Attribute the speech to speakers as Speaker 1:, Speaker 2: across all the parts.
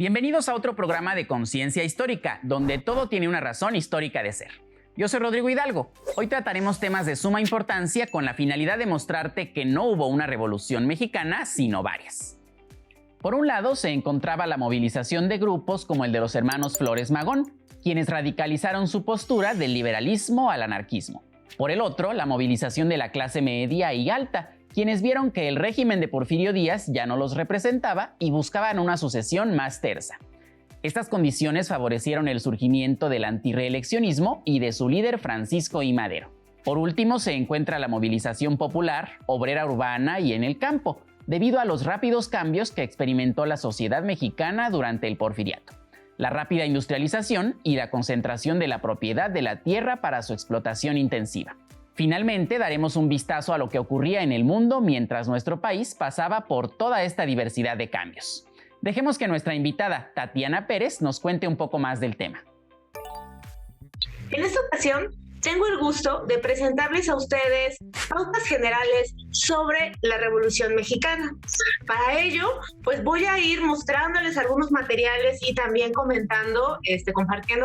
Speaker 1: Bienvenidos a otro programa de Conciencia Histórica, donde todo tiene una razón histórica de ser. Yo soy Rodrigo Hidalgo. Hoy trataremos temas de suma importancia con la finalidad de mostrarte que no hubo una revolución mexicana, sino varias. Por un lado, se encontraba la movilización de grupos como el de los hermanos Flores Magón, quienes radicalizaron su postura del liberalismo al anarquismo. Por el otro, la movilización de la clase media y alta, quienes vieron que el régimen de Porfirio Díaz ya no los representaba y buscaban una sucesión más tersa. Estas condiciones favorecieron el surgimiento del antirreeleccionismo y de su líder Francisco I. Madero. Por último, se encuentra la movilización popular, obrera urbana y en el campo, debido a los rápidos cambios que experimentó la sociedad mexicana durante el porfiriato, la rápida industrialización y la concentración de la propiedad de la tierra para su explotación intensiva. Finalmente, daremos un vistazo a lo que ocurría en el mundo mientras nuestro país pasaba por toda esta diversidad de cambios. Dejemos que nuestra invitada, Tatiana Pérez, nos cuente un poco más del tema.
Speaker 2: En esta ocasión, tengo el gusto de presentarles a ustedes pautas generales sobre la Revolución Mexicana. Para ello, pues voy a ir mostrándoles algunos materiales y también compartiendo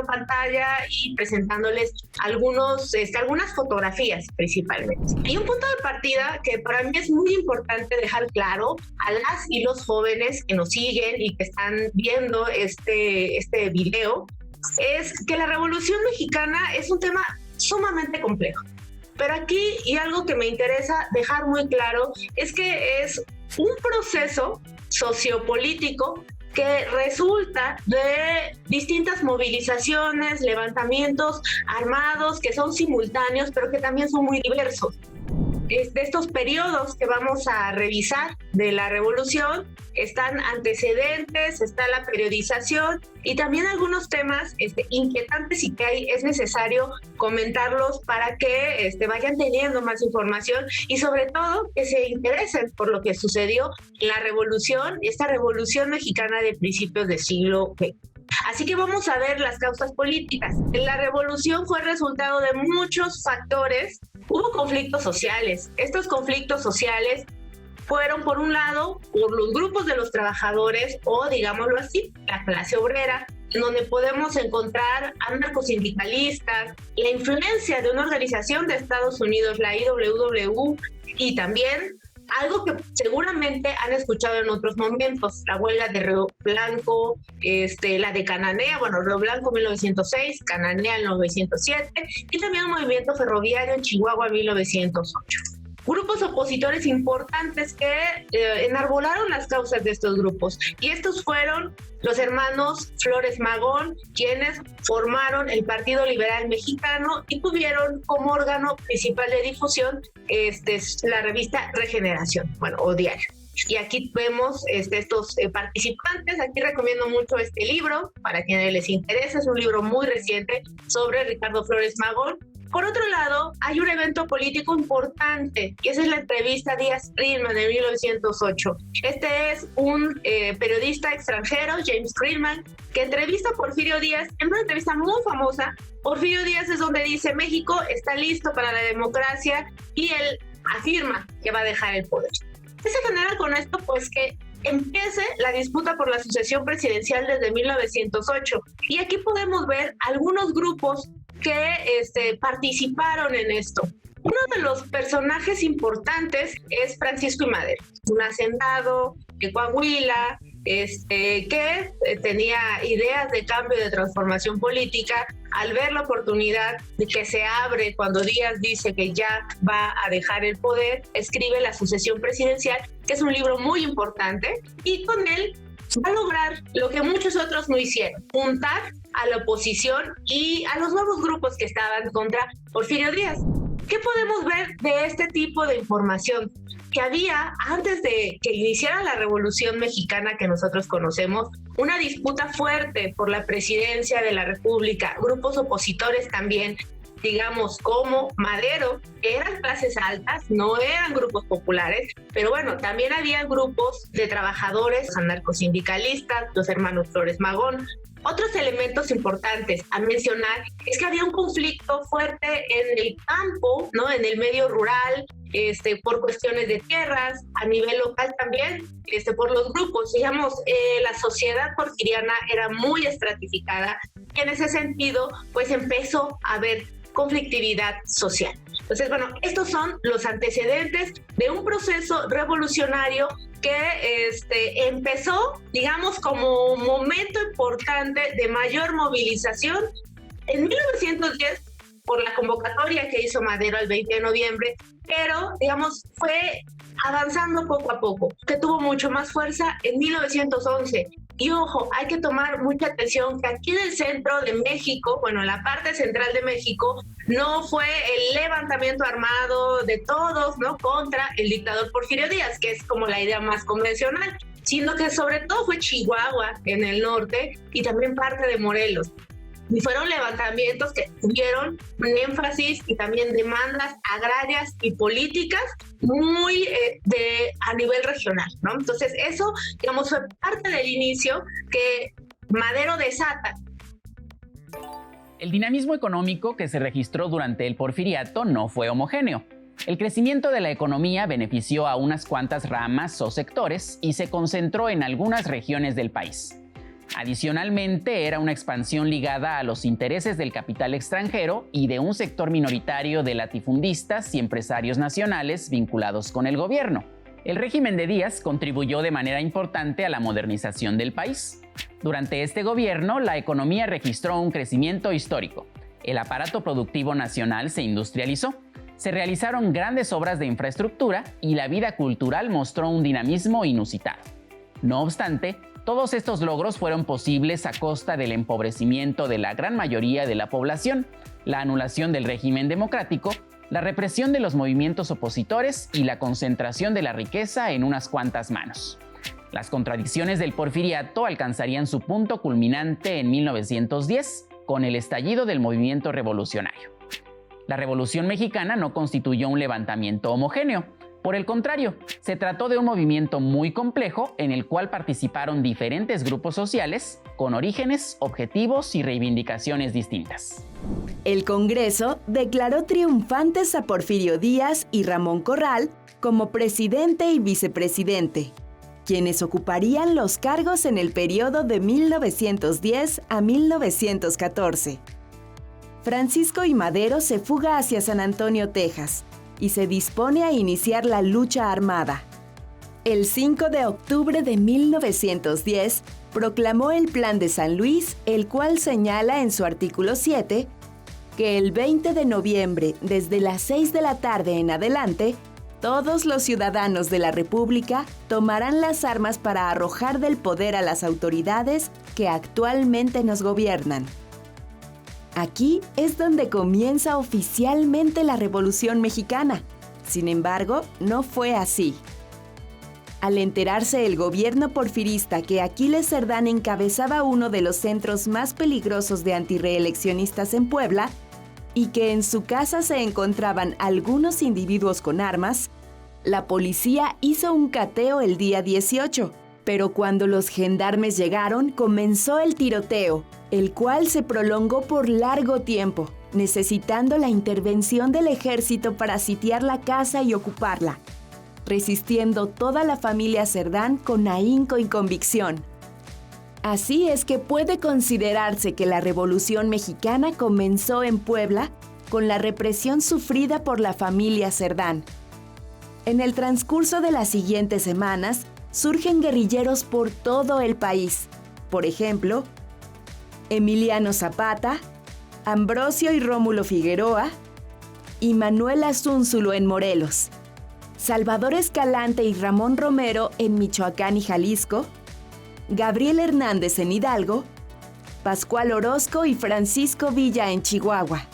Speaker 2: pantalla y presentándoles algunas fotografías principalmente. Y un punto de partida que para mí es muy importante dejar claro a las y los jóvenes que nos siguen y que están viendo este video es que la Revolución Mexicana es un tema sumamente complejo. Pero aquí, y algo que me interesa dejar muy claro, es que es un proceso sociopolítico que resulta de distintas movilizaciones, levantamientos armados que son simultáneos, pero que también son muy diversos. De estos periodos que vamos a revisar de la revolución están antecedentes, está la periodización y también algunos temas inquietantes y que es necesario comentarlos para que vayan teniendo más información y sobre todo que se interesen por lo que sucedió en la revolución, esta revolución mexicana de principios del siglo XX. Así que vamos a ver las causas políticas. La revolución fue el resultado de muchos factores. Hubo conflictos sociales. Estos conflictos sociales fueron, por un lado, por los grupos de los trabajadores o, digámoslo así, la clase obrera, en donde podemos encontrar anarcosindicalistas, la influencia de una organización de Estados Unidos, la IWW, y también algo que seguramente han escuchado en otros momentos, la huelga de Río Blanco, la de Cananea, Río Blanco 1906, Cananea en 1907, y también el movimiento ferroviario en Chihuahua en 1908. Grupos opositores importantes que enarbolaron las causas de estos grupos. Y estos fueron los hermanos Flores Magón, quienes formaron el Partido Liberal Mexicano y tuvieron como órgano principal de difusión la revista Regeneración, o Diario. Y aquí vemos estos participantes. Aquí recomiendo mucho este libro para quienes les interesa. Es un libro muy reciente sobre Ricardo Flores Magón. Por otro lado, hay un evento político importante, y esa es la entrevista Díaz-Friedman de 1908. Este es un periodista extranjero, James Friedman, que entrevista a Porfirio Díaz en una entrevista muy famosa. Porfirio Díaz es donde dice: México está listo para la democracia, y él afirma que va a dejar el poder. ¿Qué se genera con esto? Pues que empiece la disputa por la sucesión presidencial desde 1908. Y aquí podemos ver algunos grupos que participaron en esto. Uno de los personajes importantes es Francisco I. Madero, un hacendado de Coahuila, que tenía ideas de cambio y de transformación política. Al ver la oportunidad de que se abre cuando Díaz dice que ya va a dejar el poder, escribe La sucesión presidencial, que es un libro muy importante, y con él va a lograr lo que muchos otros no hicieron: juntar a la oposición y a los nuevos grupos que estaban contra Porfirio Díaz. ¿Qué podemos ver de este tipo de información? Que había, antes de que iniciara la Revolución Mexicana que nosotros conocemos, una disputa fuerte por la presidencia de la República, grupos opositores también, digamos, como Madero, que eran clases altas, no eran grupos populares, pero también había grupos de trabajadores, anarcosindicalistas, los hermanos Flores Magón. Otros elementos importantes a mencionar es que había un conflicto fuerte en el campo, en el medio rural, por cuestiones de tierras, a nivel local también, por los grupos. Digamos, la sociedad porfiriana era muy estratificada y en ese sentido, pues empezó a haber conflictividad social. Entonces, bueno, estos son los antecedentes de un proceso revolucionario que empezó, digamos, como momento importante de mayor movilización en 1910 por la convocatoria que hizo Madero el 20 de noviembre, pero, digamos, fue avanzando poco a poco, que tuvo mucho más fuerza en 1911. Y ojo, hay que tomar mucha atención que aquí en el centro de México, bueno, en la parte central de México, no fue el levantamiento armado de todos, ¿no?, contra el dictador Porfirio Díaz, que es como la idea más convencional, sino que sobre todo fue Chihuahua en el norte y también parte de Morelos. Y fueron levantamientos que tuvieron un énfasis y también demandas agrarias y políticas muy a nivel regional, ¿no? Entonces eso, digamos, fue parte del inicio que Madero desata.
Speaker 1: El dinamismo económico que se registró durante el Porfiriato no fue homogéneo. El crecimiento de la economía benefició a unas cuantas ramas o sectores y se concentró en algunas regiones del país. Adicionalmente, era una expansión ligada a los intereses del capital extranjero y de un sector minoritario de latifundistas y empresarios nacionales vinculados con el gobierno. El régimen de Díaz contribuyó de manera importante a la modernización del país. Durante este gobierno, la economía registró un crecimiento histórico. El aparato productivo nacional se industrializó. Se realizaron grandes obras de infraestructura y la vida cultural mostró un dinamismo inusitado. No obstante, todos estos logros fueron posibles a costa del empobrecimiento de la gran mayoría de la población, la anulación del régimen democrático, la represión de los movimientos opositores y la concentración de la riqueza en unas cuantas manos. Las contradicciones del Porfiriato alcanzarían su punto culminante en 1910 con el estallido del movimiento revolucionario. La Revolución Mexicana no constituyó un levantamiento homogéneo. Por el contrario, se trató de un movimiento muy complejo en el cual participaron diferentes grupos sociales con orígenes, objetivos y reivindicaciones distintas.
Speaker 3: El Congreso declaró triunfantes a Porfirio Díaz y Ramón Corral como presidente y vicepresidente, quienes ocuparían los cargos en el periodo de 1910 a 1914. Francisco I. Madero se fuga hacia San Antonio, Texas, y se dispone a iniciar la lucha armada. El 5 de octubre de 1910 proclamó el Plan de San Luis, el cual señala en su artículo 7 que el 20 de noviembre, desde las 6 de la tarde en adelante, todos los ciudadanos de la República tomarán las armas para arrojar del poder a las autoridades que actualmente nos gobiernan. Aquí es donde comienza oficialmente la Revolución Mexicana. Sin embargo, no fue así. Al enterarse el gobierno porfirista que Aquiles Cerdán encabezaba uno de los centros más peligrosos de antirreeleccionistas en Puebla y que en su casa se encontraban algunos individuos con armas, la policía hizo un cateo el día 18, pero cuando los gendarmes llegaron comenzó el tiroteo, el cual se prolongó por largo tiempo, necesitando la intervención del ejército para sitiar la casa y ocuparla, resistiendo toda la familia Cerdán con ahínco y convicción. Así es que puede considerarse que la Revolución Mexicana comenzó en Puebla con la represión sufrida por la familia Cerdán. En el transcurso de las siguientes semanas, surgen guerrilleros por todo el país. Por ejemplo, Emiliano Zapata, Ambrosio y Rómulo Figueroa y Manuel Azúnzulo en Morelos, Salvador Escalante y Ramón Romero en Michoacán y Jalisco, Gabriel Hernández en Hidalgo, Pascual Orozco y Francisco Villa en Chihuahua.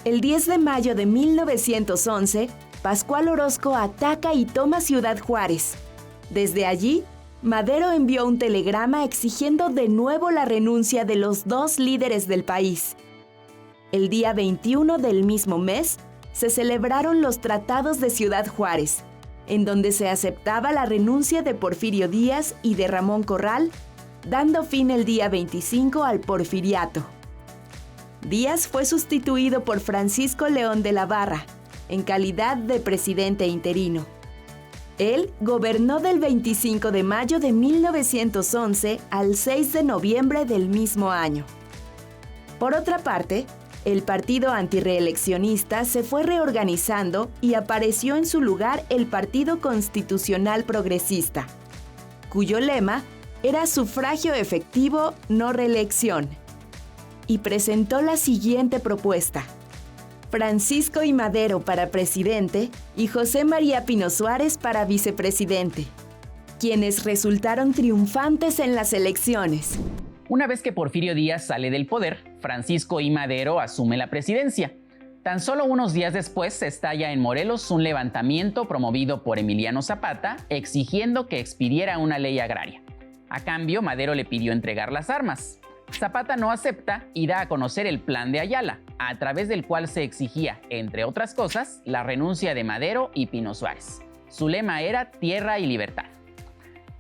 Speaker 3: El 10 de mayo de 1911, Pascual Orozco ataca y toma Ciudad Juárez. Desde allí, Madero envió un telegrama exigiendo de nuevo la renuncia de los dos líderes del país. El día 21 del mismo mes, se celebraron los Tratados de Ciudad Juárez, en donde se aceptaba la renuncia de Porfirio Díaz y de Ramón Corral, dando fin el día 25 al Porfiriato. Díaz fue sustituido por Francisco León de la Barra, en calidad de presidente interino. Él gobernó del 25 de mayo de 1911 al 6 de noviembre del mismo año. Por otra parte, el partido antirreeleccionista se fue reorganizando y apareció en su lugar el Partido Constitucional Progresista, cuyo lema era sufragio efectivo, no reelección, y presentó la siguiente propuesta: Francisco I. Madero para presidente y José María Pino Suárez para vicepresidente, quienes resultaron triunfantes en las elecciones.
Speaker 1: Una vez que Porfirio Díaz sale del poder, Francisco I. Madero asume la presidencia. Tan solo unos días después se estalla en Morelos un levantamiento promovido por Emiliano Zapata exigiendo que expidiera una ley agraria. A cambio, Madero le pidió entregar las armas. Zapata no acepta y da a conocer el Plan de Ayala, a través del cual se exigía, entre otras cosas, la renuncia de Madero y Pino Suárez. Su lema era tierra y libertad.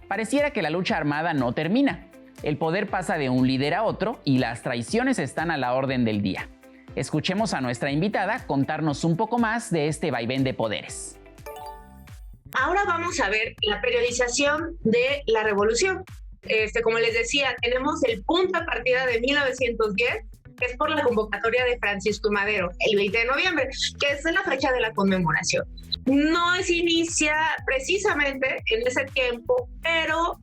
Speaker 1: Pareciera que la lucha armada no termina. El poder pasa de un líder a otro y las traiciones están a la orden del día. Escuchemos a nuestra invitada contarnos un poco más de este vaivén de poderes.
Speaker 2: Ahora vamos a ver la periodización de la revolución. Como les decía, tenemos el punto de partida de 1910, que es por la convocatoria de Francisco Madero, el 20 de noviembre, que es la fecha de la conmemoración. No se inicia precisamente en ese tiempo, pero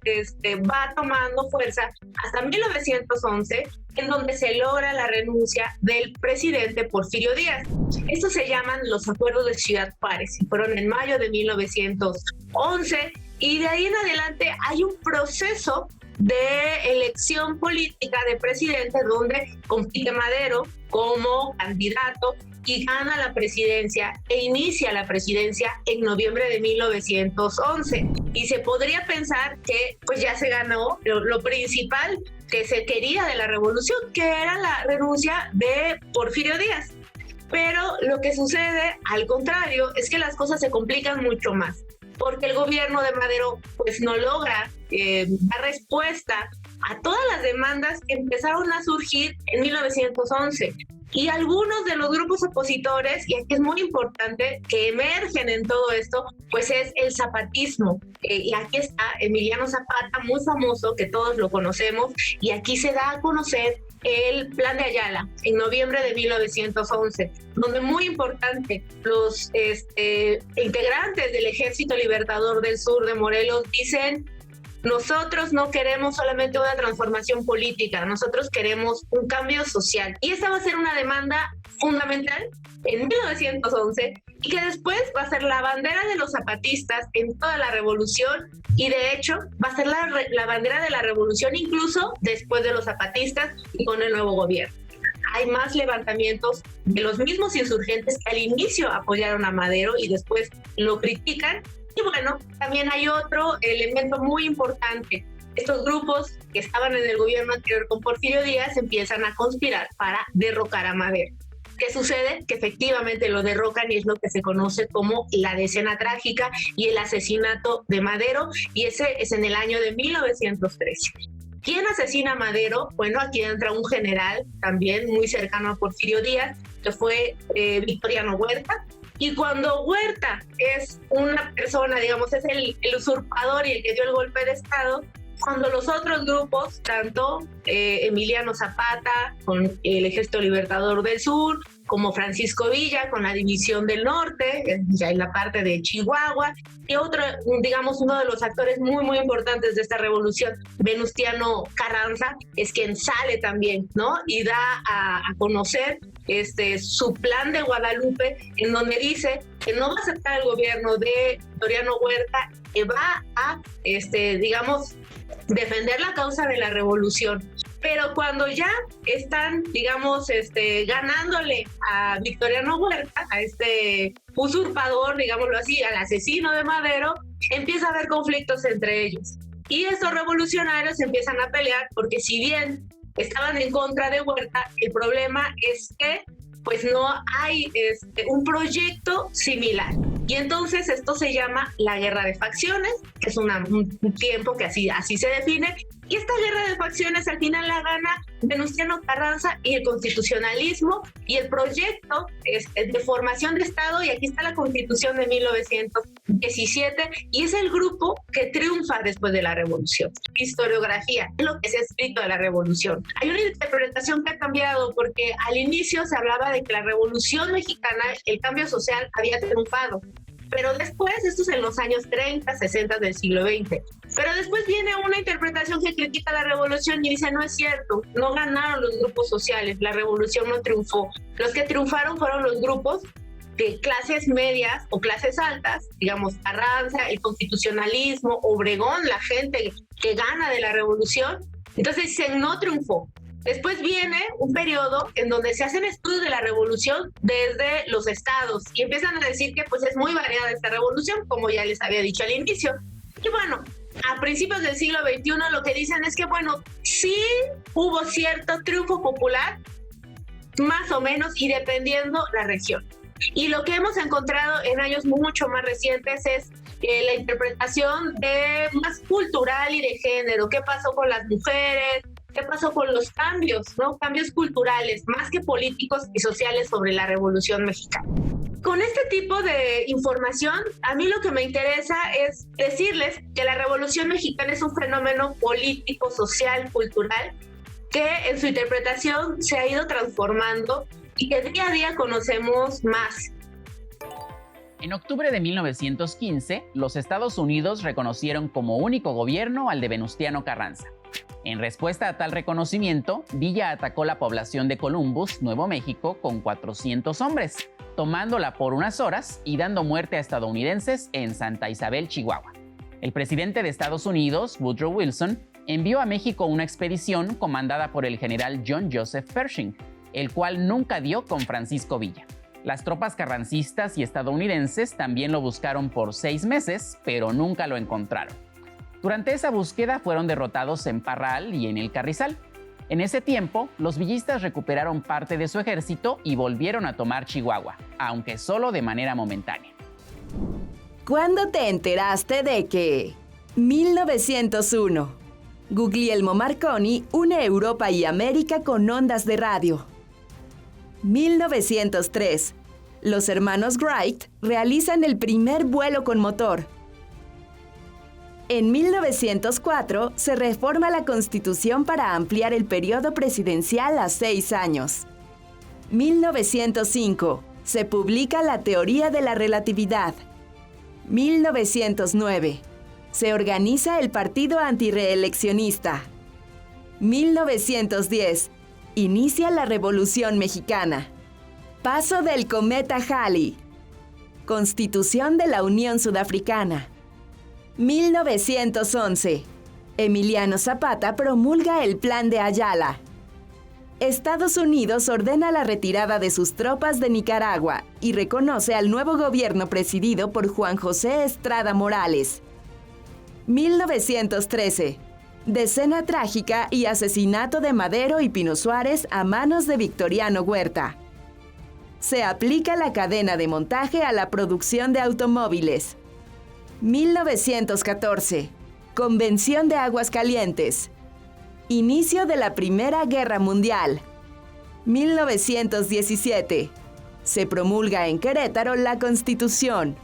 Speaker 2: va tomando fuerza hasta 1911, en donde se logra la renuncia del presidente Porfirio Díaz. Estos se llaman los Acuerdos de Ciudad Juárez y fueron en mayo de 1911, y de ahí en adelante hay un proceso de elección política de presidente donde compite Madero como candidato y gana la presidencia e inicia la presidencia en noviembre de 1911. Y se podría pensar que pues ya se ganó lo principal que se quería de la revolución, que era la renuncia de Porfirio Díaz. Pero lo que sucede, al contrario, es que las cosas se complican mucho más, porque el gobierno de Madero pues no logra dar respuesta a todas las demandas que empezaron a surgir en 1911. Y algunos de los grupos opositores, y aquí es muy importante, que emergen en todo esto, pues es el zapatismo. Y aquí está Emiliano Zapata, muy famoso, que todos lo conocemos, y aquí se da a conocer el Plan de Ayala en noviembre de 1911, donde muy importante, los integrantes del Ejército Libertador del Sur de Morelos dicen: nosotros no queremos solamente una transformación política, nosotros queremos un cambio social. Y esta va a ser una demanda fundamental en 1911 y que después va a ser la bandera de los zapatistas en toda la revolución, y de hecho va a ser la bandera de la revolución incluso después de los zapatistas y con el nuevo gobierno. Hay más levantamientos de los mismos insurgentes que al inicio apoyaron a Madero y después lo critican. Y bueno, también hay otro elemento muy importante. Estos grupos que estaban en el gobierno anterior con Porfirio Díaz empiezan a conspirar para derrocar a Madero. ¿Qué sucede? Que efectivamente lo derrocan y es lo que se conoce como la decena trágica y el asesinato de Madero, y ese es en el año de 1913. ¿Quién asesina a Madero? Bueno, aquí entra un general también muy cercano a Porfirio Díaz, que fue Victoriano Huerta. Y cuando Huerta es una persona, digamos, es el usurpador y el que dio el golpe de Estado, cuando los otros grupos, tanto Emiliano Zapata con el Ejército Libertador del Sur, como Francisco Villa con la División del Norte, ya en la parte de Chihuahua, y otro, digamos, uno de los actores muy, muy importantes de esta revolución, Venustiano Carranza, es quien sale también, ¿no? Y da a conocer su plan de Guadalupe, en donde dice que no va a aceptar el gobierno de Victoriano Huerta, que va a, digamos, defender la causa de la revolución. Pero cuando ya están, digamos, ganándole a Victoriano Huerta, a este usurpador, digámoslo así, al asesino de Madero, empieza a haber conflictos entre ellos. Y estos revolucionarios empiezan a pelear porque, si bien estaban en contra de Huerta, el problema es que pues no hay un proyecto similar. Y entonces esto se llama la guerra de facciones, que es un tiempo que así se define, Y esta guerra de facciones al final la gana Venustiano Carranza y el constitucionalismo y el proyecto de formación de Estado, y aquí está la Constitución de 1917, y es el grupo que triunfa después de la Revolución. Historiografía, es lo que se ha escrito de la Revolución. Hay una interpretación que ha cambiado, porque al inicio se hablaba de que la Revolución Mexicana, el cambio social, había triunfado. Pero después, esto es en los años 30, 60 del siglo XX, pero después viene una interpretación que critica la revolución y dice, no es cierto, no ganaron los grupos sociales, la revolución no triunfó. Los que triunfaron fueron los grupos de clases medias o clases altas, digamos, Carranza, el constitucionalismo, Obregón, la gente que gana de la revolución. Entonces dicen, no triunfó. Después viene un periodo en donde se hacen estudios de la revolución desde los estados y empiezan a decir que pues es muy variada esta revolución, como ya les había dicho al inicio. Y bueno, a principios del siglo XXI lo que dicen es que bueno, sí hubo cierto triunfo popular, más o menos, y dependiendo la región. Y lo que hemos encontrado en años mucho más recientes es la interpretación más cultural y de género. ¿Qué pasó con las mujeres? ¿Qué pasó con los cambios, ¿no? Cambios culturales, más que políticos y sociales sobre la Revolución Mexicana? Con este tipo de información, a mí lo que me interesa es decirles que la Revolución Mexicana es un fenómeno político, social, cultural, que en su interpretación se ha ido transformando y que día a día conocemos más.
Speaker 1: En octubre de 1915, los Estados Unidos reconocieron como único gobierno al de Venustiano Carranza. En respuesta a tal reconocimiento, Villa atacó la población de Columbus, Nuevo México, con 400 hombres, tomándola por unas horas y dando muerte a estadounidenses en Santa Isabel, Chihuahua. El presidente de Estados Unidos, Woodrow Wilson, envió a México una expedición comandada por el general John Joseph Pershing, el cual nunca dio con Francisco Villa. Las tropas carrancistas y estadounidenses también lo buscaron por 6 meses, pero nunca lo encontraron. Durante esa búsqueda fueron derrotados en Parral y en el Carrizal. En ese tiempo, los villistas recuperaron parte de su ejército y volvieron a tomar Chihuahua, aunque solo de manera momentánea.
Speaker 3: ¿Cuándo te enteraste de que? 1901. Guglielmo Marconi une Europa y América con ondas de radio. 1903. Los hermanos Wright realizan el primer vuelo con motor. En 1904 se reforma la Constitución para ampliar el periodo presidencial a 6 años. 1905 se publica la teoría de la relatividad. 1909 se organiza el Partido Antirreeleccionista. 1910 inicia la Revolución Mexicana. Paso del cometa Halley. Constitución de la Unión Sudafricana. 1911. Emiliano Zapata promulga el Plan de Ayala. Estados Unidos ordena la retirada de sus tropas de Nicaragua y reconoce al nuevo gobierno presidido por Juan José Estrada Morales. 1913. Decena trágica y asesinato de Madero y Pino Suárez a manos de Victoriano Huerta. Se aplica la cadena de montaje a la producción de automóviles. 1914. Convención de Aguascalientes. Inicio de la Primera Guerra Mundial. 1917. Se promulga en Querétaro la Constitución.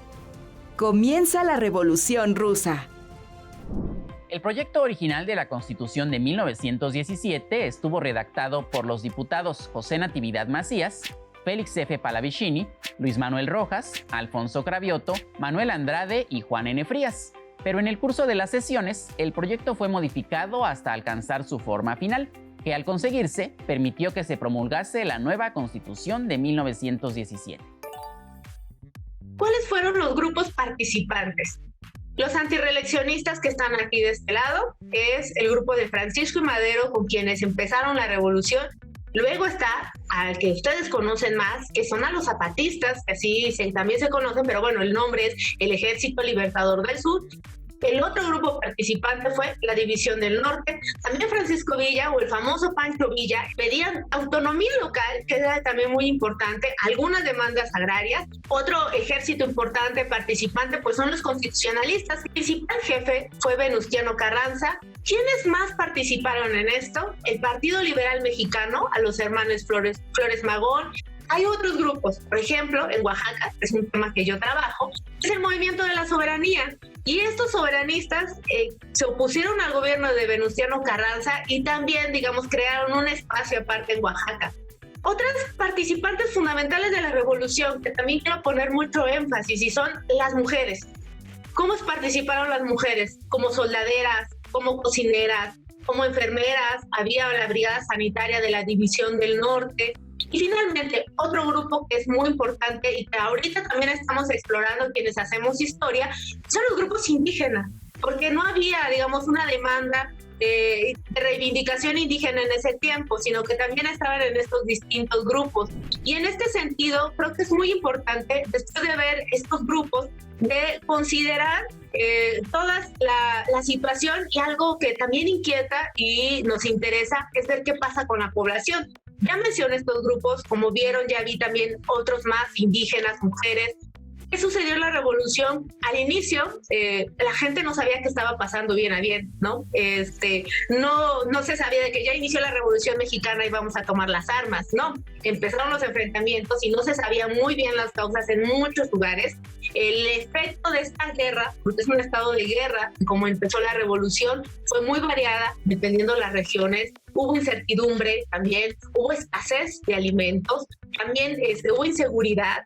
Speaker 3: Comienza la Revolución Rusa.
Speaker 1: El proyecto original de la Constitución de 1917 estuvo redactado por los diputados José Natividad Macías, Félix F. Palavicini, Luis Manuel Rojas, Alfonso Cravioto, Manuel Andrade y Juan N. Frías. Pero en el curso de las sesiones, el proyecto fue modificado hasta alcanzar su forma final, que al conseguirse, permitió que se promulgase la nueva Constitución de 1917.
Speaker 2: ¿Cuáles fueron los grupos participantes? Los antirreeleccionistas que están aquí de este lado, que es el grupo de Francisco y Madero, con quienes empezaron la revolución. Luego está al que ustedes conocen más, que son a los zapatistas, que así también se conocen, pero bueno, el nombre es el Ejército Libertador del Sur. El otro grupo participante fue la División del Norte. También Francisco Villa o el famoso Pancho Villa pedían autonomía local, que era también muy importante, algunas demandas agrarias. Otro ejército importante participante pues son los constitucionalistas. El principal jefe fue Venustiano Carranza. ¿Quiénes más participaron en esto? El Partido Liberal Mexicano, a los hermanos Flores Magón. Hay otros grupos, por ejemplo, en Oaxaca, es un tema que yo trabajo, es el movimiento de la soberanía. Y estos soberanistas se opusieron al gobierno de Venustiano Carranza y también, digamos, crearon un espacio aparte en Oaxaca. Otras participantes fundamentales de la revolución, que también quiero poner mucho énfasis, y son las mujeres. ¿Cómo participaron las mujeres? Como soldaderas, como cocineras, como enfermeras, había la Brigada Sanitaria de la División del Norte. Y finalmente, otro grupo que es muy importante y que ahorita también estamos explorando quienes hacemos historia, son los grupos indígenas, porque no había, digamos, una demanda de reivindicación indígena en ese tiempo, sino que también estaban en estos distintos grupos. Y en este sentido, creo que es muy importante, después de ver estos grupos, de considerar toda la situación, y algo que también inquieta y nos interesa es ver qué pasa con la población. Ya mencioné estos grupos, como vieron, ya vi también otros más, indígenas, mujeres. ¿Qué sucedió en la revolución? Al inicio, la gente no sabía qué estaba pasando bien a bien, ¿no? No se sabía de que ya inició la Revolución Mexicana y vamos a tomar las armas, ¿no? Empezaron los enfrentamientos y no se sabía muy bien las causas en muchos lugares. El efecto de esta guerra, porque es un estado de guerra, como empezó la revolución, fue muy variada dependiendo de las regiones. Hubo incertidumbre también, hubo escasez de alimentos, también hubo inseguridad.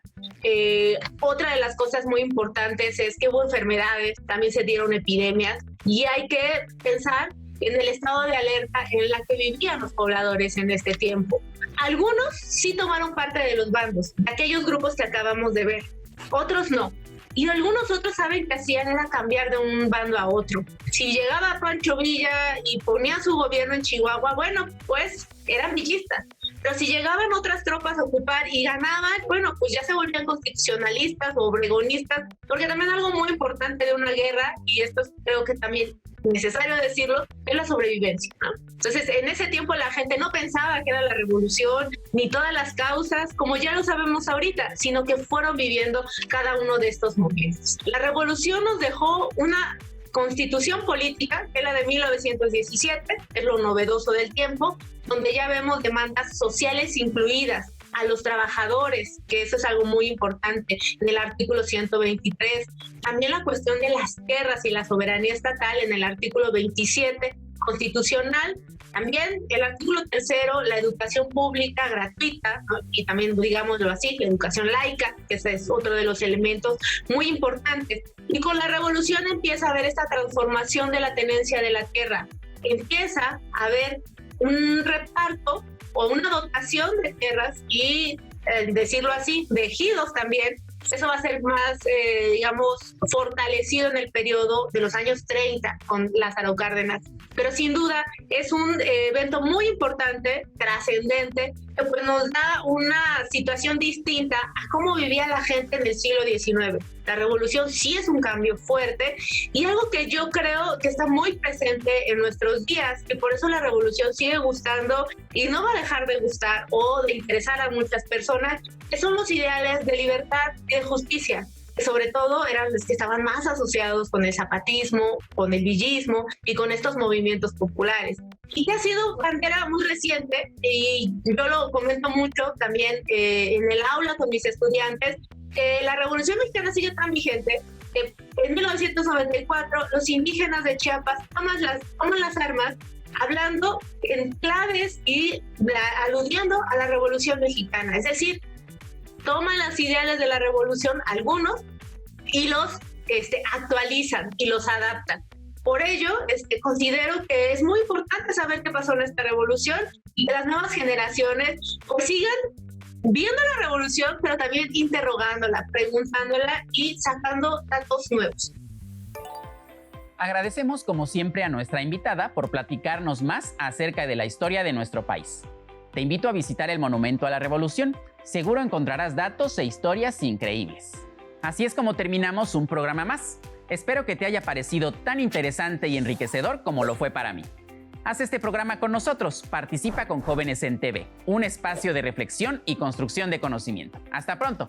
Speaker 2: Otra de las cosas muy importantes es que hubo enfermedades, también se dieron epidemias, y hay que pensar en el estado de alerta en la que vivían los pobladores en este tiempo. Algunos sí tomaron parte de los bandos, aquellos grupos que acabamos de ver, otros no. Y algunos otros saben que hacían era cambiar de un bando a otro. Si llegaba Pancho Villa y ponía su gobierno en Chihuahua, bueno, pues eran villistas. Pero si llegaban otras tropas a ocupar y ganaban, bueno, pues ya se volvían constitucionalistas o obregonistas, porque también algo muy importante de una guerra, y esto creo que también necesario decirlo, es la sobrevivencia, ¿no? Entonces, en ese tiempo la gente no pensaba que era la revolución, ni todas las causas, como ya lo sabemos ahorita, sino que fueron viviendo cada uno de estos momentos. La revolución nos dejó una constitución política, que es la de 1917, es lo novedoso del tiempo, donde ya vemos demandas sociales incluidas a los trabajadores, que eso es algo muy importante en el artículo 123. También la cuestión de las tierras y la soberanía estatal en el artículo 27 constitucional. También el artículo 3, la educación pública gratuita, ¿no? Y también, digámoslo así, la educación laica, que ese es otro de los elementos muy importantes. Y con la revolución empieza a haber esta transformación de la tenencia de la tierra. Empieza a haber un reparto o una dotación de tierras y, decirlo así, de ejidos también. Eso va a ser más, digamos, fortalecido en el periodo de los años 30 con Lázaro Cárdenas. Pero sin duda es un evento muy importante, trascendente, que pues nos da una situación distinta a cómo vivía la gente en el siglo XIX. La revolución sí es un cambio fuerte y algo que yo creo que está muy presente en nuestros días, que por eso la revolución sigue gustando y no va a dejar de gustar o de interesar a muchas personas, que son los ideales de libertad y de justicia. Sobre todo eran los que estaban más asociados con el zapatismo, con el villismo y con estos movimientos populares. Y que ha sido bandera muy reciente, y yo lo comento mucho también en el aula con mis estudiantes, que la Revolución Mexicana sigue tan vigente que en 1994 los indígenas de Chiapas toman las armas hablando en claves y aludiendo a la Revolución Mexicana. Es decir, toman las ideales de la revolución, algunos, y los actualizan y los adaptan. Por ello, considero que es muy importante saber qué pasó en esta revolución y que las nuevas generaciones pues sigan viendo la revolución, pero también interrogándola, preguntándola y sacando datos nuevos.
Speaker 1: Agradecemos como siempre a nuestra invitada por platicarnos más acerca de la historia de nuestro país. Te invito a visitar el Monumento a la Revolución. Seguro encontrarás datos e historias increíbles. Así es como terminamos un programa más. Espero que te haya parecido tan interesante y enriquecedor como lo fue para mí. Haz este programa con nosotros, participa con Jóvenes en TV, un espacio de reflexión y construcción de conocimiento. ¡Hasta pronto!